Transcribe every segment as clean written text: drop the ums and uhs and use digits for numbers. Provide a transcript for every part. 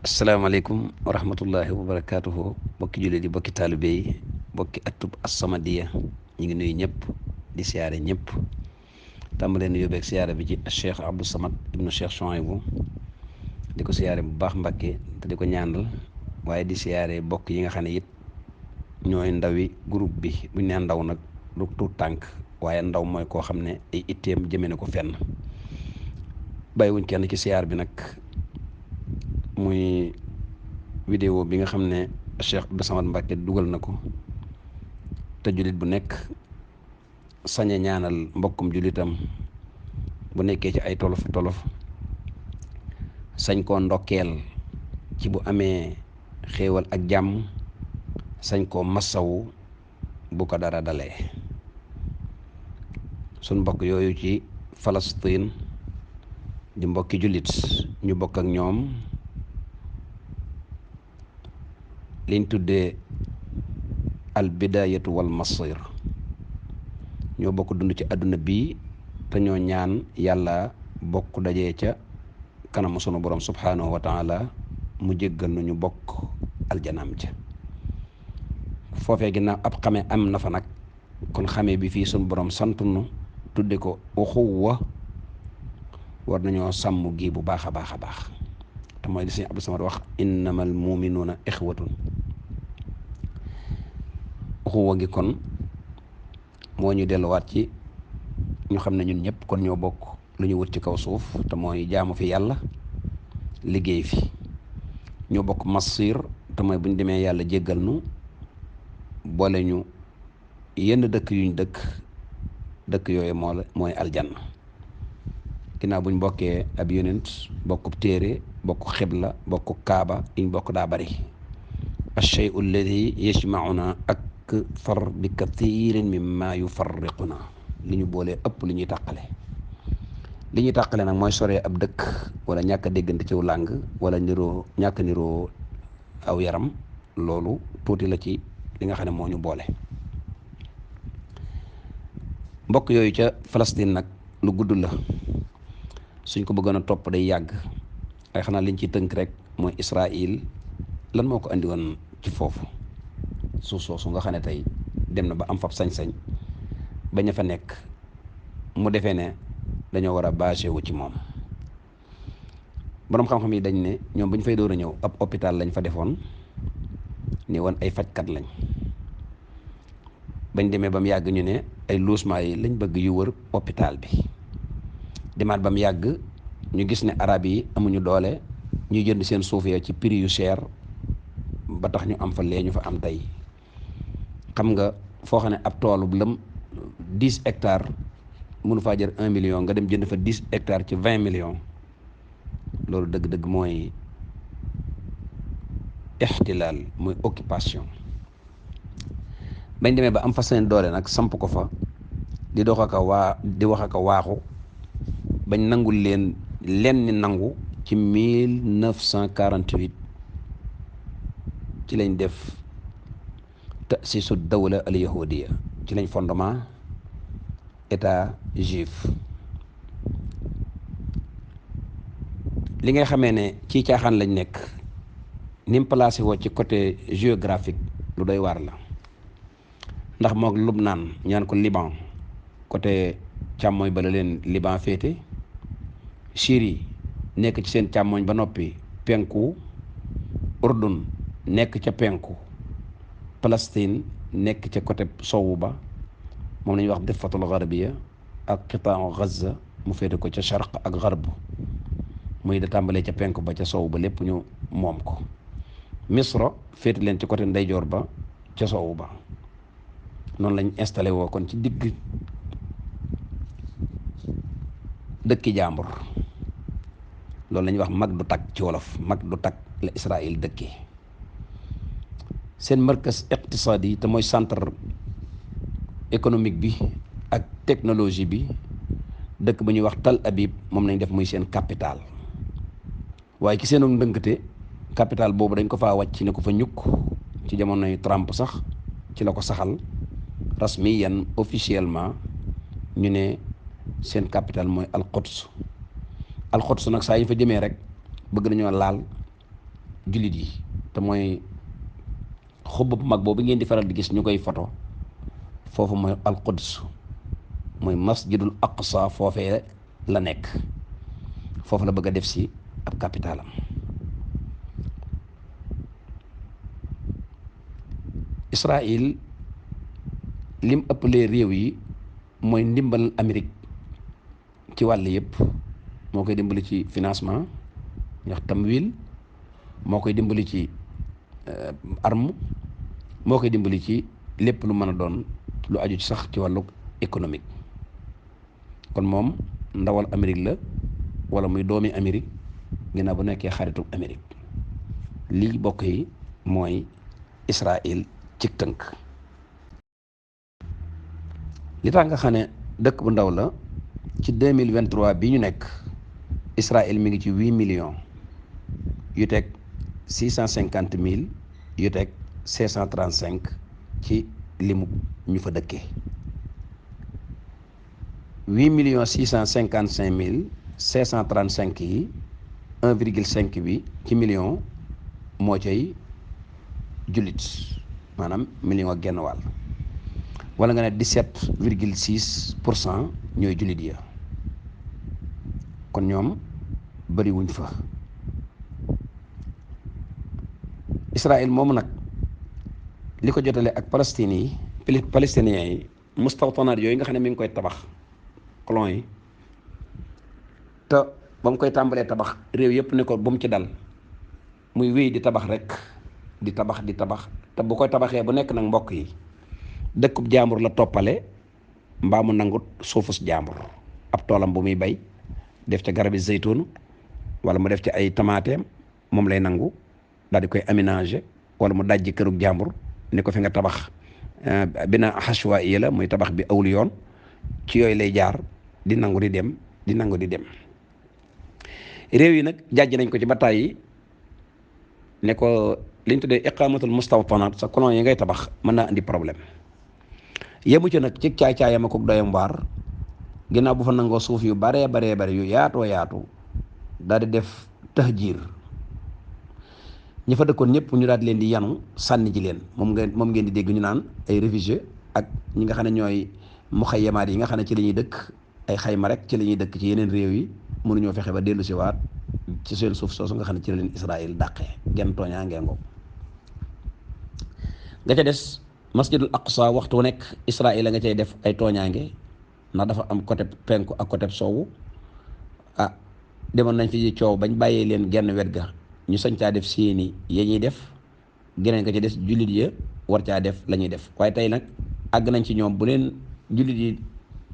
asalaamaaleykum wa rahmatullahi wa barakaatuhu bokki jullit yi bokki taalibe yi bokki atub As-Samadiyya ñu ngi nuyu ñëpp di siyaare ñëpp tàmbalee nu yóbbeeg siyaare bi ci Cheikh Abdou Samad ibnu Cheikh Chouaïbou di ko siyaare bu baax Mbàkke te di ko ñaanal waaye di siyaare bokk yi nga xam ne it ñooy ndawi groupe bi buñ nee ndaw nag du tuut tànk waaye ndaw mooy koo xam ne ay itteem jëme na ko fenn bàyyiwuñ kenn ci siyaar bi nag muy vidéo bi nga xam ne Cheikh Abdou Samad Mbàkke dugal na ko te jullit bu nekk sañe ñaanal mbokkum jullitam bu nekkee ci ay tolof tolof sañ koo ndokkeel ci bu amee xéewal ak jàmm sañ koo massawu bu ko dara dalee suñ mbokk yooyu ci Palestine di mbokki jullit ñu bokk ak ñoom liñ tuddee al bidayatu wal masir ñoo bokk dund ci àdduna bii te ñoo ñaan yàlla bokk dajee ca kanamu sunu borom subhanahu wa taala mu jéggal nu ñu bokk aljanaam ca foofee ginnaaw ab xame am na fa nag kon xame bi fii sunu borom sant nu tudde ko uxuwa war nañoo sàmm gi bu baax a baax a baax te mooy li Sëñ Abdou Samad wax innamal muminuuna ixwatun uxuwa gi kon moo ñu delluwaat ci ñu xam ne ñun ñëpp kon ñoo bokk lu ñu wut ci kaw suuf te mooy jaamu fi yàlla liggéey fi ñoo bokk masir te mooy bu ñu demee yàlla jéggal nu boole ñu yenn dëkk yuñ dëkk yooyu mooy aljanna ginnaaw buñ bokkee ab yonent bokk téere bokk xibla bokk kaaba yiñ bokk daa bari ash-shay'u alladi yajma'una akthar bi kathirin mimma yufarriquna li ñu boolee ëpp li ñuy tàqale nag mooy soree ab dëkk wala ñàkk a déggante ciw làng wala ñàkk niroo aw yaram loolu tuuti la ci li nga xam ne moo ñu boole mbokk yooyu ca Palestine nag lu gudd la suñ ko bëggoon a topp day yàgg ay xanaa liñ ci tënk rek mooy Israël lan moo ko andi woon ci foofu suuf soosu nga xam ne tey dem na ba am fab sañ-sañ bañ a fa nekk mu defee ne dañoo war a basé wu ci moom boroom xam-xam yi dañ ne ñoom bañ fay door a ñëw ab hôpital lañ fa defoon ni woon ay fajkat lañ bañ demee ba mu yàgg ñu ne ay logement yi lañ bëgg yu wër hôpital bi demaat ba mu yàgg ñu gis ne arab yi amuñu doole ñuy jënd seen suuf ya ci prix yu cher ba tax ñu am fa lee ñu fa am tey xam nga foo xam ne ab toolu lëm 10 hectares mënu faa jër 1 million nga dem jënd fa 10 hectares ci 20 millions loolu dëgg-dëgg mooy ixtilaal mooy occupation bañ demee ba am fa seen doole nag samp ko fa di dox ak wax ak waaxu bañ nangul leen ni nangu ci 1948 ci lañ def ta'sisu dawla al yahudiya ci lañ fondement état juif li ngay xamee ne ci caaxaan lañ nekk ni mu placé woo ci côté géographique lu doy waar la ndax mook Lubnaan ñaan ko Liban côté càmmooñ ba la leen Liban féete Syrie nekk ci seen càmmooñ ba noppi penku Urdun nekk ca penku Palestine nekk ca côté sowu ba moom la ñuy wax diffatul garbiya ak qitaau Gaza mu féete ko ca sharq ak garb muy da tàmbalee ca penku ba ca sowu ba lépp ñu moom ko Misra féete leen ci côté ndeyjoor ba ca sowu ba noonu lañ installé woo kon ci digg dëkki jàmbur loolu la ñuy wax mag du tak ci wolof mag du tak la Israël dëkki seen markas iqtisaadi yi te mooy centre économique bi ak technologie bi dëkk ba ñuy wax Tel Aviv moom lañ def muy seen capital waaye ci seenu ndënkate capital boobu dañ ko faa wàcc ne ko fa ñukk ci jamonoy Trump sax ci la ko saxal rasmiyan officiellement ñu ne seen capital mooy Al Quds nag saa yi fa jëmee rek bëgg nañoo laal jullit yi te mooy xubb bu mag boobu ngeen di faral di gis ñu koy photo foofu mooy al-Quds mooy masjidul aqsa foofee la nekk foofu la bëgg a def si ab capitalam. Israël lim ëppalee réew yi mooy ndimbal Amérique ci wàll yëpp moo koy dimbali ci financement ñax tamwil moo koy dimbali ci arme moo koy dimbali ci lépp lu mën a doon lu aju ci sax ci wàllu économique. kon moom ndawal Amérique la wala muy doomi Amérique ginnaaw bu nekkee xaritu Amérique. lii bokk yi mooy Israël ci tënk. li tax nga xam ne dëkk bu ndaw la ci 2023 bi ñu nekk Israël mi ngi ci 8 millions yu teg 650 000 yu teg 535 ci limu ñu fa dëkkee 8 655 535 yi 1,5 bi ci million moo cay jullit maanaam million ak genn wàll wala nga ne 17,6% ñooy jullit ya kon ñoom bëri wuñ fa. Israël moomu nag li ko jotale ak palestiniens yi mustawtanaat yooyu nga xam ne mi ngi koy tabax colon yi te ba mu koy tàmbalee tabax réew yëpp ne ko bu mu ci dal muy wéy di tabax rek di tabax te bu koy tabaxee bu nekk nag mbokk yi dëkkub jaambur la toppale mbaa mu nangut suufus jaambur ab toolam bu muy bay def ca garabi zeytun wala mu def ci ay tamaateem moom lay nangu daal di koy aménager wala mu dajji kërug jaambur ni ko fi nga tabax bina xaswa iya la muy tabax bi awul yoon ci yooyu lay jaar di nangu di dem réew yi nag jàjj nañ ko ci bataay yi ne ko liñ tuddee iqamatul mustawtanat sa colon yi ngay tabax mën naa indi problème yemu ci nag ci caay-caayam ak doyam waar ginnaaw bu fa nangoo suuf yu baree yu yaatoo yaatu daal di def tahjiir ñi fa dëkkoon ñëpp ñu daal di leen di yanu sànni ji leen moom ngeen di dégg ñu naan ay réfugiés ak ñi nga xam ne ñooy muxayyamaat yi nga xam ne ci la ñuy dëkk ay xayma rek ci la ñuy dëkk ci yeneen réew yi mënuñoo fexe ba dellu si waat ci seen suuf soosu nga xam ne ci la leen Israël dàqee genn tooñaa ngeengo nga ca des masjidul aqsa waxtu nekk Israël a nga cay def ay tooñaange ndax dafa am côté penku ak côté soowu demoon nañ fi coow bañ bàyyee leen genn wet ga ñu sañ caa def seeni ya ñuy def geneen nga ca des jullit ya war caa def la ñuy def waaye tey nag àgg nañ ci ñoom bu leen jullit yi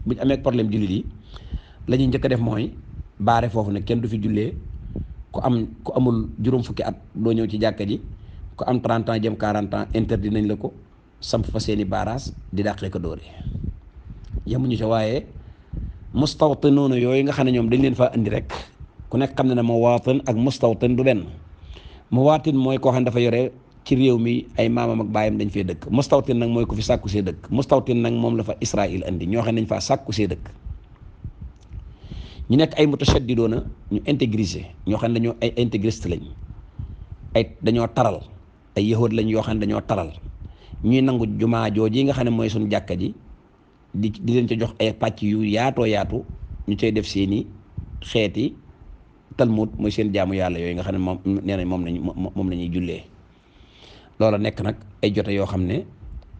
buñ amee problème jullit yi la ñuy njëkk a def mooy baare foofu ne kenn du fi jullee ku amul juróom fukki at doo ñëw ci jàkka ji ku am 30 ans jëm 40 ans interdit nañ la ko samp fa seeni baaraas di dàqee ko dóore yemuñu ca waaye mustawtinoona yooyu nga xam ne ñoom dañ leen faa indi rek ku nekk xam ne ne muwaatin ak mustawtin du benn muwaatin mooy koo xam ne dafa yore ci réew mi ay maamam ak baayam dañ fee dëkk mustawtin nag mooy ku fi sàkku see dëkk mustawtin nag moom la fa Israël indi ñoo xam ne dañ faa sàkku see dëkk ñu nekk ay mutashaddidoona ñu intégrisé ñoo xam ne dañoo ay intégriste lañ dañoo taral ay yahud lañ yoo xam ne dañoo taral ñuy nangu jumaa jooji nga xam ne mooy suñu jàkka ji di leen ca jox ay pàcc yu yaatoo yaatu ñu cay def seeni xeeti talmud mooy seen jaamu yàlla yooyu nga xam ne moom nee nañ moom la ñuy jullee loola nekk nag ay jote yoo xam ne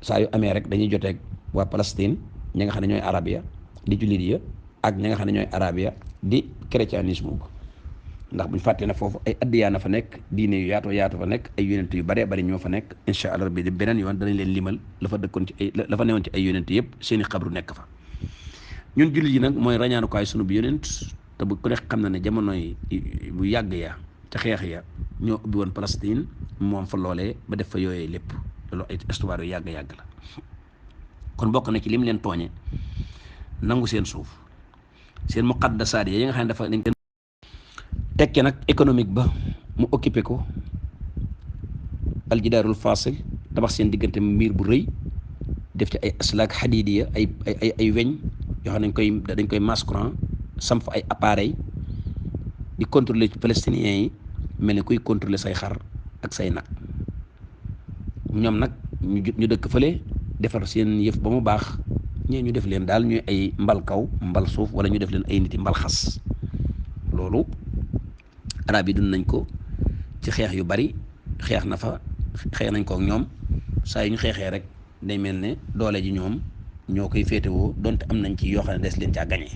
saa yu amee rek dañuy joteeg waa Palestine ñi nga xam ne ñooy arabia di jullit ya ak ñi nga xam ne ñooy arabia di chrétianisme ndax buñ fàttee ne foofu ay addiyaa na fa nekk diine yu yaatu fa nekk ay yonent yu baree bari ñoo fa nekk incha allah rabbi di beneen yoon danañ leen limal la fa dëkkoon ci ay la fa newoon ci ay yonent yëpp seeni xabru nekk fa ñun jullit yi nag mooy rañaanukaay sunu bi yonent te bu ku nekk xam na ne jamono yi bu yàgg ya ca xeex ya ñoo ubbi woon Palestine moom fa loolee ba def fa yooyee lépp loolu ay histoire yu yàgg la kon bokk na ci lim leen tooñe nangu seen suuf seen muqaddasaat yi nga xam ne dafa tekki nag économique ba mu occupé ko aljidaarul fasil tabax seen diggante miir bu rëy def ci ay aslaak xadidiya ay weñ yoo xam ne dañ koy masse courant samp ay appareil di contrôler ci palestiniens yi mel ni kuy contrôler say xar ak say nag. ñoom nag ñu dëkk fële defar seen yëf ba mu baax, ñee ñu def leen daal ñuy ay mbal kaw mbal suuf, wala ñu def leen ay nit yi mbal xas. loolu arab yi dund nañ ko ci xeex yu bari, xeex nañ ko ak ñoom. saa yu ñu xeexee rek day mel ne doole ji ñoom ñoo koy féetewoo, donte am nañ ci yoo xam ne des leen caa gañe.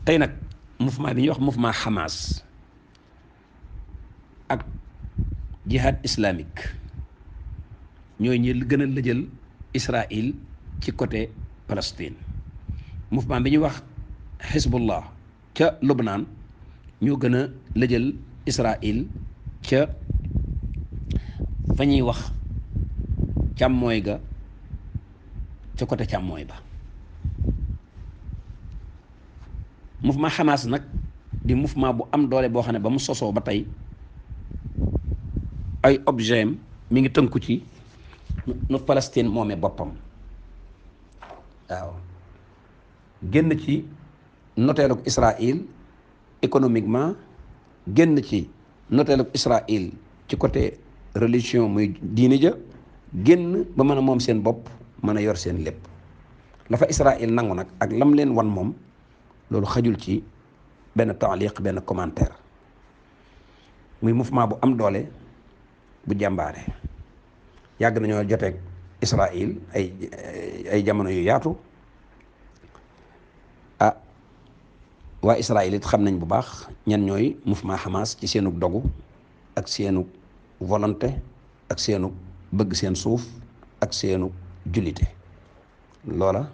tey nag mouvement bi ñuy wax mouvement Hamas ak jihad islamique ñooy ñi gën a lëjal Israël ci côté Palestine. mouvement bi ñuy wax Hezbollah ca Lubnaan ñoo gën a lëjal Israël ca fa ñuy wax càmmooy ga, ca côté càmmooy ba. mouvement Hamas nag di mouvement bu am doole boo xam ne ba mu sosoo ba tey ay objet mi ngi tënku ci nu Palestine moomee boppam. waaw génn ci noteelug Israël économiquement, génn ci noteelug Israël ci côté religion muy diine ja, génn ba mën a moom seen bopp, mën a yor seen lépp. la fa Israël nangu nag ak lam leen wan moom, loolu xajul ci benn taaliq, benn commentaire. muy mouvement bu am doole, bu jàmbaare. yàgg nañoo joteeg Israël ay jamono yu yaatu. waa Israël it xam nañ bu baax ñan ñooy mouvement Hamas ci seenug dogu ak seenug volonté ak seenug bëgg seen suuf ak seenug jullite. loola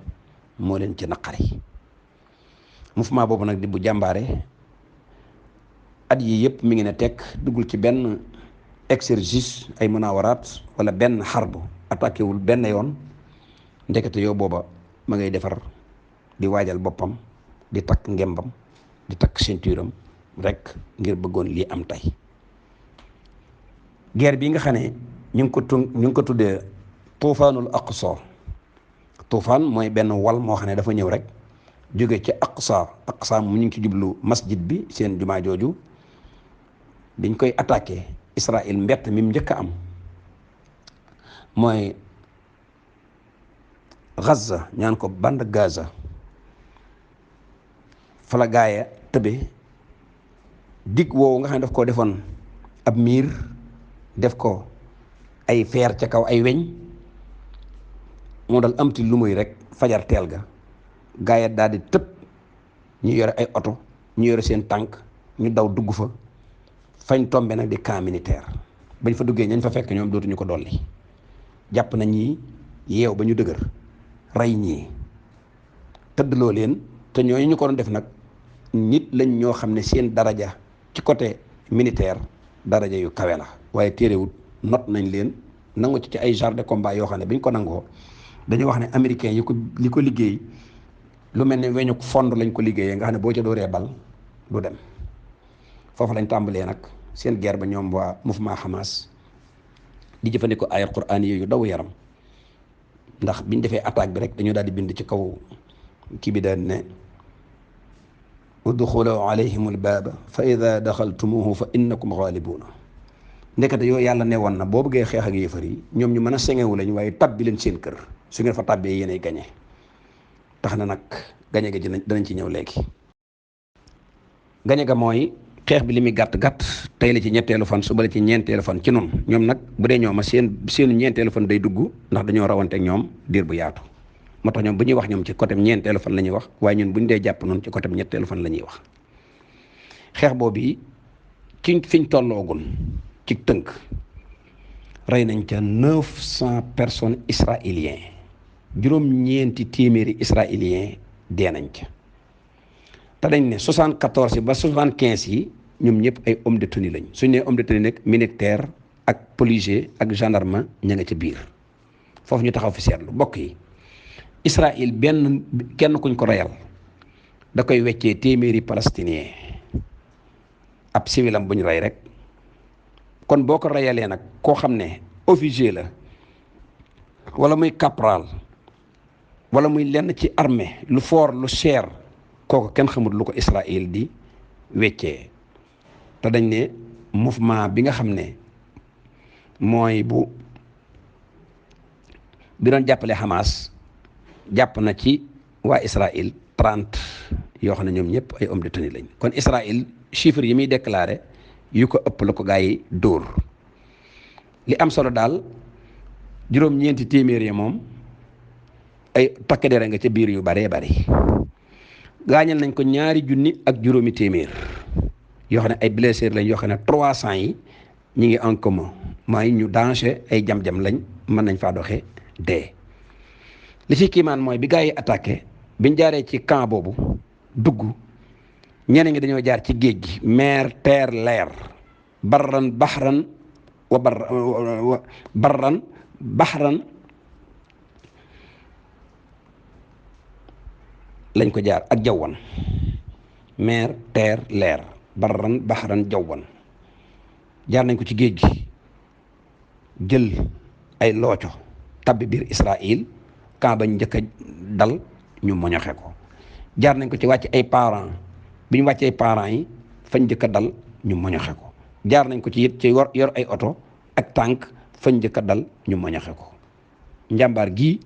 moo leen ci naqari. mouvement boobu nag di bu jàmbaare, at yi yëpp mi ngi ne tekk, duggul ci benn exercice ay munawaraat wala benn xarbu, attaqué wul benn yoon. ndekete yow booba ma ngay defar, di waajal boppam, di takk ngembam, di takk ceinture am rek ngir bëggoon lii am tey. guerre bi nga xam ne ñu ngi ko tuddee tuufaanul aqsa. tuufaan mooy benn wal moo xam ne dafa ñëw rek jóge ci aqsa mu ñu ngi ci jublu masjid bi, seen jumaa jooju. biñ koy attaqué Israël, mbett mi mu njëkk a am mooy Gaza, ñaan ko bande Gaza. fa la gaaya tëbe dig woowu nga xam ne daf koo defoon ab miir, def ko ay feer ca kaw, ay weñ, moo dal amti lu muy rek fajar teel ga gaaya daal di tëb. ñu yore ay oto, ñu yore seen tànk, ñu daw dugg fa. fañ tombe nag di camp militaire. bañ fa duggee ñañ fa fekk ñoom dootuñu ko dolli. jàpp nañ ñii, yeew ba ñu dëgër, rey ñii, tëddloo leen. te ñooñu ñu ko doon def nag nit lañ ñoo xam ne seen daraja ci côté militaire daraja yu kawe la. waaye téerewut not nañ leen, nangu ci ay chars de combat yoo xam ne biñ ko nangoo dañoo wax ne américains yi ko liggéey lu mel ne weñu fond lañ ko liggéeyee, nga xam ne boo ca dooree bal du dem. foofu lañ tàmbalee nag seen guerre ba ñoom waa mouvement Hamas di jëfandikoo ay Qur'an yu daw yaram. ndax biñ defee attaque bi rek dañoo daal di bind ci kaw kii bi daal ne udxulu alayhim albaaba fa ida daxaltumuhu fa innakum xaalibuuna. ndekete yoo yàlla ne woon na boo bëggee xeex ak yéefar yi ñoom ñu mën a sengewu lañ, waaye tabbi leen seen kër. su ngeen fa tabbee yéenay gañe. tax na nag gañe ga danañ ci ñëw léegi. gañe ga mooy xeex bi li muy gàtt-gàtt tey la ci ñetteelu fan, suba la ci ñeenteelu fan ci noonu. ñoom nag bu dee ñooma seenu ñeenteelu fan day dugg, ndax dañoo rawante ak ñoom diir bu yaatu. moo tax ñoom bu ñuy wax ñoom ci côté ñeenteelu fan la ñuy wax, waaye ñun bu ñu dee jàpp noonu ci côté ñetteelu fan la ñuy wax. xeex boobu yi ci fiñ tolloogun ci tënk, rey nañ ca 900 personnes israéliens, juróom-ñeenti téeméeri israéliens dee nañ ca. te dañ ne 74 ba 75 yi ñoom ñëpp ay homme de tenue lañ. suñ nee homme de tenue nag militaire ak policier ak gendarme ña nga ca biir. foofu ñu taxaw fi seetlu mbokk yi. Israël kenn kuñ ko reyal da koy weccee téeméeri palestinien ab civilam buñ rey rek. kon boo ko reyalee nag koo xam ne officier la wala muy caporal wala muy lenn ci armée lu fort lu cher, kooku kenn xamul lu ko Israël di weccee. te dañ ne mouvement bi nga xam ne mooy bi doon jàppale Hamas jàpp na ci waa Israël 30 yoo xam ne ñoom ñëpp ay hommes de tenue lañ. kon Israël chiffre yi muy déclaré yu ko ëpp la ko gaa yi dóor li am solo daal juróom-ñeenti téeméer yi moom ay takk dere nga ca biir yu baree bari gaañal nañ ko 2 junni ak juróomi téeméer yoo xam ne ay blessés lañ yoo xam ne 300 yi ñi ngi en commun mooy ñu danger ay jam-jam lañ mën nañ faa doxee dee. li ci kiimaan mooy bi gaa yi attaqué biñ jaaree ci camp boobu dugg ñeneen ñi dañoo jaar ci géej gi mer terre leer barran baxran barran baxran lañ ko jaar ak jawwan mer terre leer barran baxran jawwan jaar nañ ko ci géej gi jël ay looco tabbi biir Israël camp bañ njëkk a dal ñu moñoxe ko jaar nañ ko ci wàcc ay parents bi ñu wàccee parents yi fañ njëkk a dal ñu moñoxe ko jaar nañ ko ci it ci yor ay oto ak tànk fañ njëkk a dal ñu moñoxe ko njàmbaar gii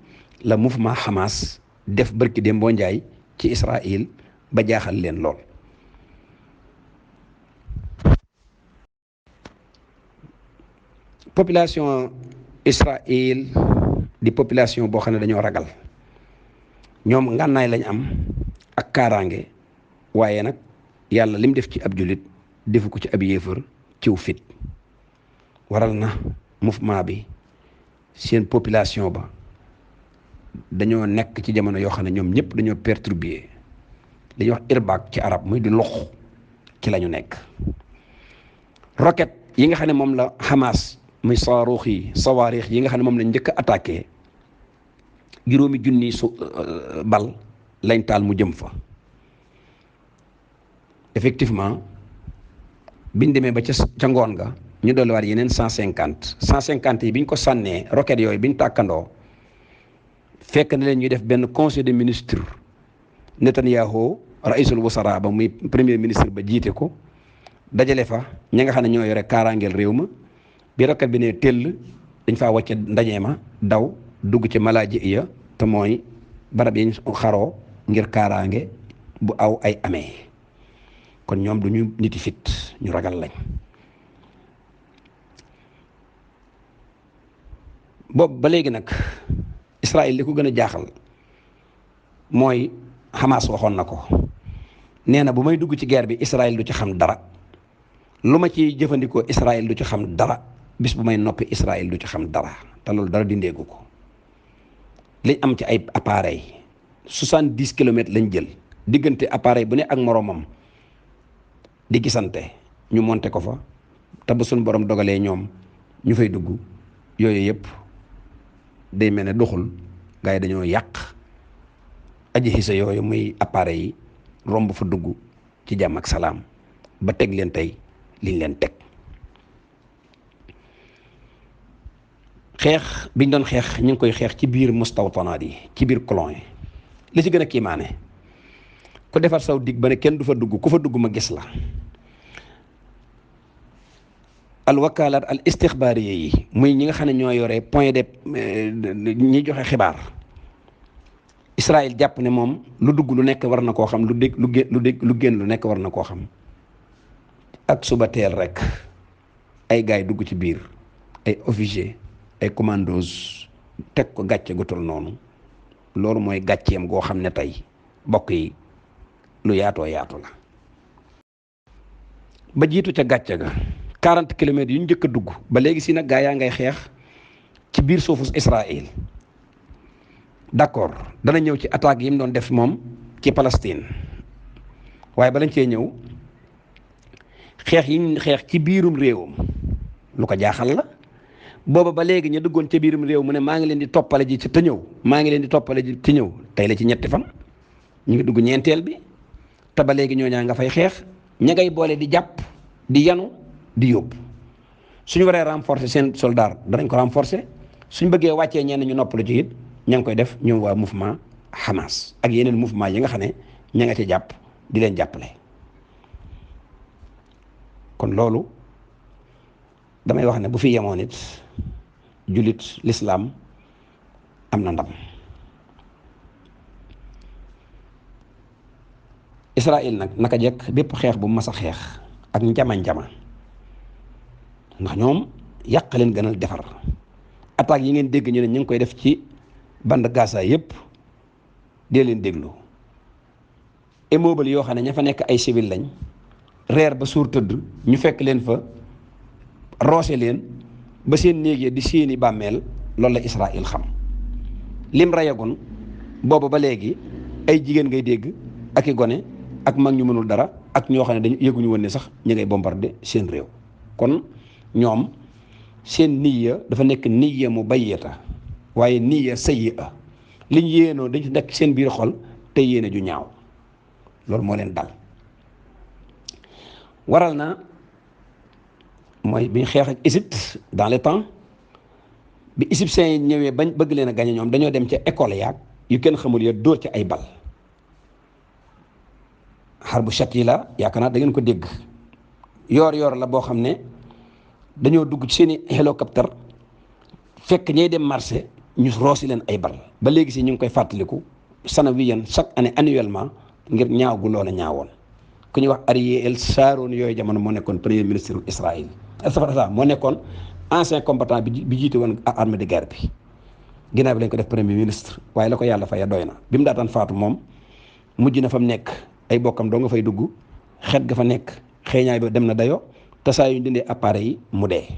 la mouvement Hamas def barki dem boo njaay ci Israël ba jaaxal leen lool. population Israël di population boo xam ne dañoo ragal ñoom ngànnaay lañ am ak kaaraange waaye nag yàlla lim def ci ab jullit defu ko ci ab yéefar ciw fit waral na mouvement bi seen population ba dañoo nekk ci jamono yoo xam ne ñoom ñëpp dañoo perturbé li ñuy wax irbaak ci arab muy di lox ci la ñu nekk. roquette yi nga xam ne moom la Hamas muy sawaarix yi nga xam ne moom lañ njëkk a attaqué juróomi junni bal lañ taal mu jëm fa. effectivement biñ demee ba ca ngoon ga ñu dolliwaat yeneen 150 yi biñ ko sànnee roquette yooyu biñ tàkkandoo fekk na leen ñuy def benn conseil de ministre Netanyahu raisul wasara ba muy premier ministre ba jiite ko dajale fa ñi nga xam ne ñoo yore kaaraangeel réew ma bi roquette bi ne tell dañ faa wàcce ndaje ma daw dugg ci malaaji ya te mooy barab yi ñu xaroo ngir kaaraange bu aw ay amee kon ñoom du ñu niti fit ñu ragal lañ. boobu ba léegi nag Israël li ko gën a jaaxal mooy Hamas waxoon na ko nee na bu may dugg ci guerre bi Israël du ci xam dara lu ma ci jëfandikoo Israël du ci xam dara bis bu may noppi Israël du ci xam dara te loolu dara dindeegu ko. liñ am ci ay appareil 70 kilomètres lañ jël diggante appareil bu ne ak moroomam di gisante ñu monté ko fa te ba suñu borom dogalee ñoom ñu fay dugg yooyu yëpp day mel ne doxul gars yi dañoo yàq aji xisa yooyu muy appareil yi romb fa dugg ci jàmm ak salaam ba teg leen tey liñ leen teg. xeex biñ doon xeex ñu ngi koy xeex ci biir mustawtanaat yi ci biir colon yi li ci gën a kiimaane ku defar saw dig ba ne kenn du fa dugg ku fa dugg ma gis la. al wakalaat al istixbaariye yi muy ñi nga xam ne ñoo yore point de ñi joxe xibaar Israël jàpp ne moom lu dugg lu nekk war na koo xam lu génn lu nekk war na koo xam ak suba teel rek ay gaay dugg ci biir ay officier ay commandos teg ko gàcce gu tol noonu loolu mooy gàcceem goo xam ne tey bokk yi lu yaatoo yaatu la. ba jiitu ca gàcce ga 40 kilomètres yu ñu njëkk a dugg ba léegi si nag gaa yaa ngay xeex ci biir suufu Israël d'accord dana ñëw ci attaque yi mu doon def moom ci Palestine waaye balañ cee ñëw xeex yi ñu xeex ci biirum réewam lu ko jaaxal la. booba ba léegi ñu duggoon ca biirum réew mu ne maa ngi leen di toppale ji ci te ñëw maa ngi leen di toppale ji ci ñëw tey la ci ñetti fan ñu ngi dugg ñeenteel bi te ba léegi ñooñaa nga fay xeex ña ngay boole di jàpp di yanu di yóbbu suñu waree renforcer seen soldat danañ ko renforcer suñ bëggee wàccee ñenn ñu noppalu ci it ña ngi koy def ñoom waa mouvement Hamas ak yeneen mouvement yi nga xam ne ña nga ci jàpp di leen jàppale kon loolu damay wax ne bu fi yemoon it jullit lislaam am na ndam. Israël nag naka jekk bépp xeex bu mas a xeex ak njama-njama ndax ñoom yàq leen gënal defar. attaques yi ngeen dégg ñu ne ñu ngi koy def ci bande Gaza yépp dee leen déglu immeuble yoo xam ne ña fa nekk ay civil lañ reer ba suur tëdd ñu fekk leen fa roose leen ba seen néeg ya di seeni bàmmeel loolu la Israël xam. lim rayagun boobu ba léegi ay jigéen ngay dégg ak i gone ak mag ñu mënul dara ak ñoo xam ne dañu yëguñu woon ne sax ñu ngay bombardé seen réew. kon ñoom seen niya dafa nekk niya mu bayyata waaye niya sayyi'a liñ yéenoo dañ nekk seen biir xol te yéene ju ñaaw loolu moo leen dal. waral na mooy bi ñu xeex ak Égypte dans le temps bi égyptiens yi ñëwee bañ bëgg leen a gañe ñoom dañoo dem ca école yaag yu kenn xamul ya dóor ci ay bal. xar bu chat yi la yaakaar naa da ngeen ko dégg yoor la boo xam ne dañoo dugg ci seeni hélicoptère fekk ñay dem marché ñu roosi leen ay bal ba léegi si ñu ngi koy fàttaliku sanawiyan chaque année annuellement ngir ñaaw gu loola ñaawoon. ku ñuy wax Ariel Sharon yooyu jamono moo nekkoon premier ministre Israël moo nekkoon ancien combattant bi jiite woon armée de guerre bi ginnaaw bi lañ ko def premier ministre waaye la ko yàlla faya doy na. bi mu daataan faatu moom mujj na fa mu nekk ay bokkam doo nga fay dugg xet ga fa nekk xeeñaay ba dem na dayo te saa yu ñu dindee appareil yi mu dee.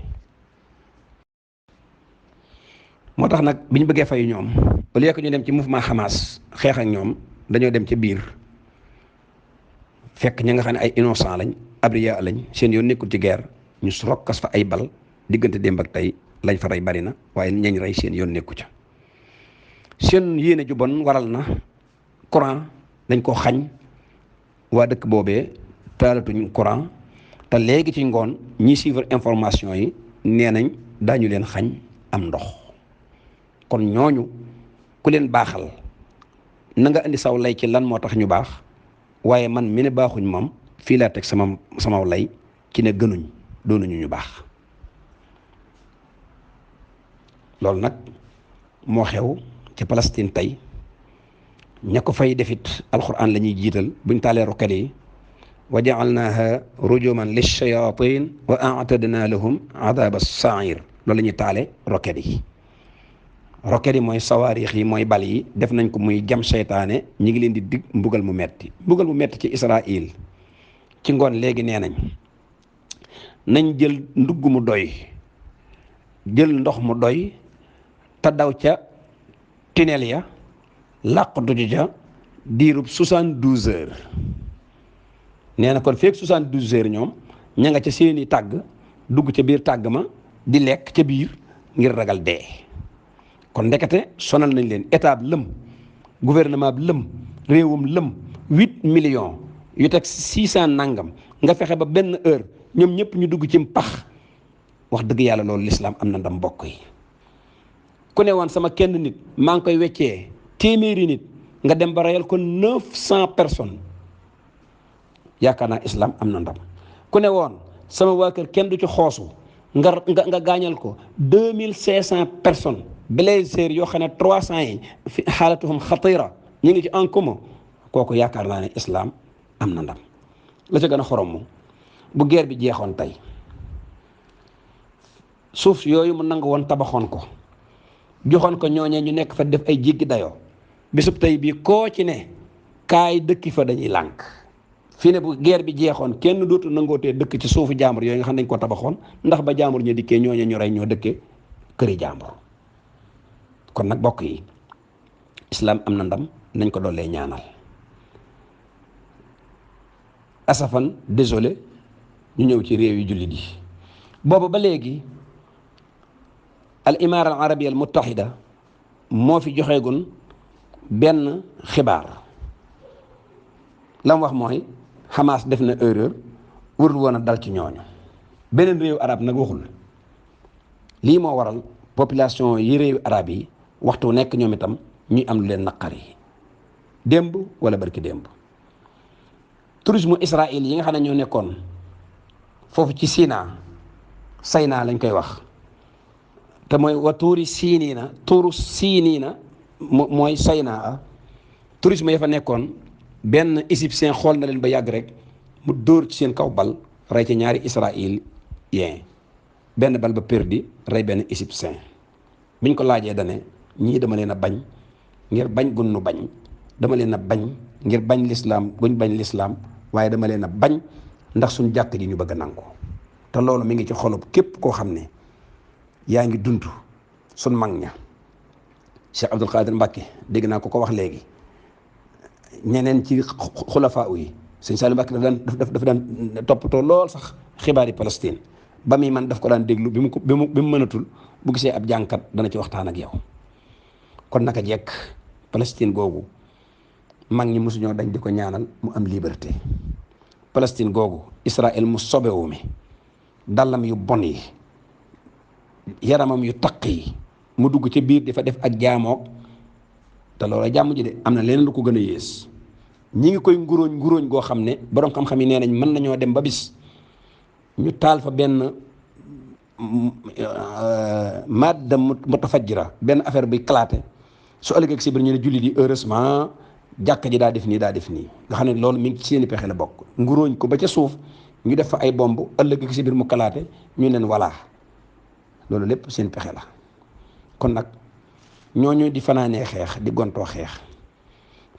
moo tax nag bi ñu bëggee fayu ñoom au lieu que ñu dem ci mouvement Hamas xeex ak ñoom dañoo dem ca biir fekk ña nga xam ne ay innocent lañ abriya lañ seen yoon nekkul ci guerre ñu rokkas fa ay bal diggante démb ak tey lañ fa rey bari na waaye ñañ rey seen yoon nekku ca. seen yéene ju bon waral na courant dañ ko xañ waa dëkk boobee taalatuñ courant te léegi ci ngoon ñi suivre information yi nee nañ daañu leen xañ am ndox. kon ñooñu ku leen baaxal na nga indi saw lay ci lan moo tax ñu baax waaye man mi ne baaxuñ moom fii laa teg sama lay ci ne gënuñ doonuñu ñu baax. loolu nag moo xew ci Palestine tey ña ko fay defit alquran la ñuy jiital buñ taalee roket yi wa ja'alnaha rujuman lish-shayatin wa a'tadna lahum adaba as-sa'ir loolu la ñuy taale roket yi. roket yi mooy sawaarix yi mooy bal yi def nañ ko muy jam seytaane ñi ngi leen di dig mbugal mu metti ci Israël ci ngoon léegi nee nañ jël ndugg mu doy jël ndox mu doy te daw ca tunnel ya làqatu ca diirub 72 heures nee na kon feek 72 heures ñoom ña nga ca seeni tàgg dugg ca biir tàgg ma di lekk ca biir ngir ragal dee. kon ndekete sonal nañ leen état bi lëm gouvernement bi lëm réewum lëm 8 millions yu teg 600 nangam nga fexe ba benn heure ñoom ñëpp ñu dugg ci pax wax dëgg yàlla loolu lislaam am na ndam mbokk yi. ku ne woon sama kenn nit maa ngi koy weccee téeméeri nit nga dem ba reyal ko 900 personnes yaakaar naa islam am na ndam. ku ne woon sama waa kër kenn du ci xoosu nga gaañal ko 2500 personnes. blessés yoo xam ne 300 yi fi xaalatuhum xatira ñu ngi ci en commun kooku yaakaar naa ne islam am na ndam. la ca gën a xorom bu guerre bi jeexoon tey suuf yooyu mu nangu woon tabaxoon ko joxoon ko ñooñee ñu nekk fa def ay jéggi dayoo bisub tey bii koo ci ne kaay dëkki fa dañuy lànk. fii ne bu guerre bi jeexoon kenn dootu nangootee dëkk ci suufu jaambur yooyu nga xam ne dañ ko tabaxoon ndax ba jaambur ñu dikkee ñooñee ñu rey ñoo dëkkee këri jaambur. kon nag bokk yi islam am na ndam nañ ko dollee ñaanal. asafan désolé ñu ñëw ci réew yi jullit yi boobu ba léegi al imaara al arabia al muttahida moo fi joxeegun benn xibaar la mu wax mooy Hamas def na erreur warul woon a dal ci ñooñu. beneen réew arab nag waxul. lii moo waral population yi réew arab yi waxtu nekk ñoom itam ñuy am lu leen naqari démb wala barki démb. tourisme Israël yi nga xam ne ñoo nekkoon foofu ci Sina Sayna lañ koy wax te mooy wa tuuri siiniina tuuru siiniina mooy Sayna tourisme ya fa nekkoon benn égyptien xool na leen ba yàgg rek mu dóor ci seen kaw bal rey ci ñaari israélien benn bal ba perdi rey benn égyptien biñ ko laajee dane ñii dama leen a bañ ngir bañ gunnu bañ dama leen a bañ ngir bañ lislaam guñ bañ lislaam waaye dama leen a bañ ndax suñ jàkk ji ñu bëgg a nangu te loolu mi ngi ci xolub képp koo xam ne yaa ngi dund suñ mag ña Cheikh Abdul Qadir Mbàkke dégg naa ko wax léegi ñeneen ci xulafaa yi sëñ Saliou Mbàkke dafa daan toppatoo lool sax xibaari Palestine ba muy man daf ko daan déglu bi mu mënatul bu gisee ab jànkat dana ci waxtaan ak yow kon naka jekk Palestine googu mag ñi mosuñoo dañ di ko ñaanal mu am liberté Palestine googu Israël mu sobewu mi dallam yu bon yi yaramam yu taq yi mu dugg ci biir di fa def ak jaamook te loola jàmm ji de am na leneen lu ko gën a yées ñi ngi koy nguróoñ goo xam ne borom xam-xam yi nee nañ mën nañoo dem ba bis ñu taal fa benn madda mutafajjira benn affaire buy éclaté su ëllëgee si biir ñu ne jullit yi heureusement jàkka ji daa def nii nga xam ne loolu mi ngi ci seeni pexe la bokk nguróoñ ko ba ca suuf ñu def fa ay bomb ëllëgee si biir mu kalaate ñu leen voilà loolu lépp seen pexe la kon nag ñooñu di fanaanee xeex di gontoo xeex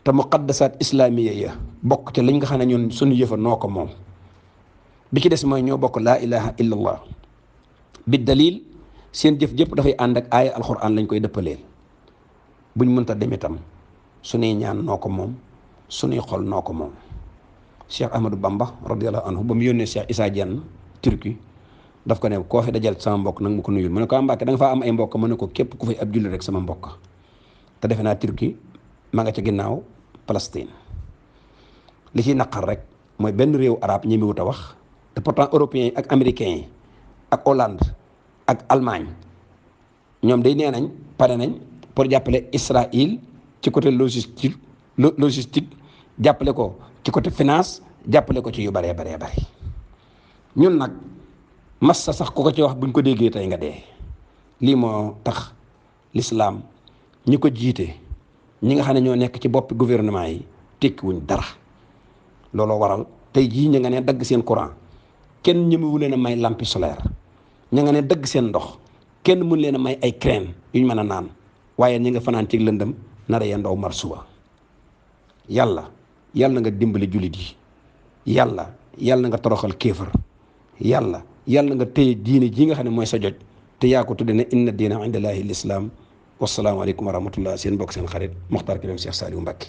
te muqaddasaat islaamiya ya bokk ca liñ nga xam ne ñun suñu yëfa noo ko moom bi ci des mooy ñoo bokk laa ilaha illallah bi dalil seen jëf jëpp dafay ànd ak aaya alquran lañ koy dëppaleel buñ mënta dem itam suñuy ñaan noo ko moom suñuy xol noo ko moom Cheikh Ahmadou Bamba radiyallahu anhu ba mu yónnee Cheikh Issa Diène Turquie daf ko ne koo fi dajal sama mbokk nag mu ko nuyul mu ne ko Mbàkke da nga faa am ay mbokk mu ne ko képp ku fay ab julli rek sama mbokk te defe naa Turquie ma nga ca ginnaaw Palestine li ciy naqar rek mooy benn réew arab ñi mi wut a wax te pourtant européens yi ak américains yi ak Hollande ak Allemagne ñoom day nee nañ pare nañ pour jàppale Israël ci côté logistique jàppale ko ci côté finance jàppale ko ci yu baree baree bari ñun nag massa sax ku ko ci wax buñ ko déggee tey nga dee lii moo tax l'islam ñi ko jiite ñi nga xam ne ñoo nekk ci boppi gouvernement yi tekkiwuñ dara looloo waral tey jii ña nga ne dagg seen courant kenn ñemewu leen a may lampe solaire ña nga ne dagg seen ndox kenn mun leen a may ay crème yuñ mën a naan waaye ñi nga fanaan ci lëndëm nara ya ndaw mar suba yàlla nga dimbali jullit yi yàlla nga toroxal kéefër yàlla nga téye diine ji nga xam ne mooy sa joj te yaa ko tudde ne inna diina inda llaahi l-islaam wassalaamu aleykum wa rahmatullah seen mbokk seen xarit Mokhtar Kébé Cheikh Saliou Mbacké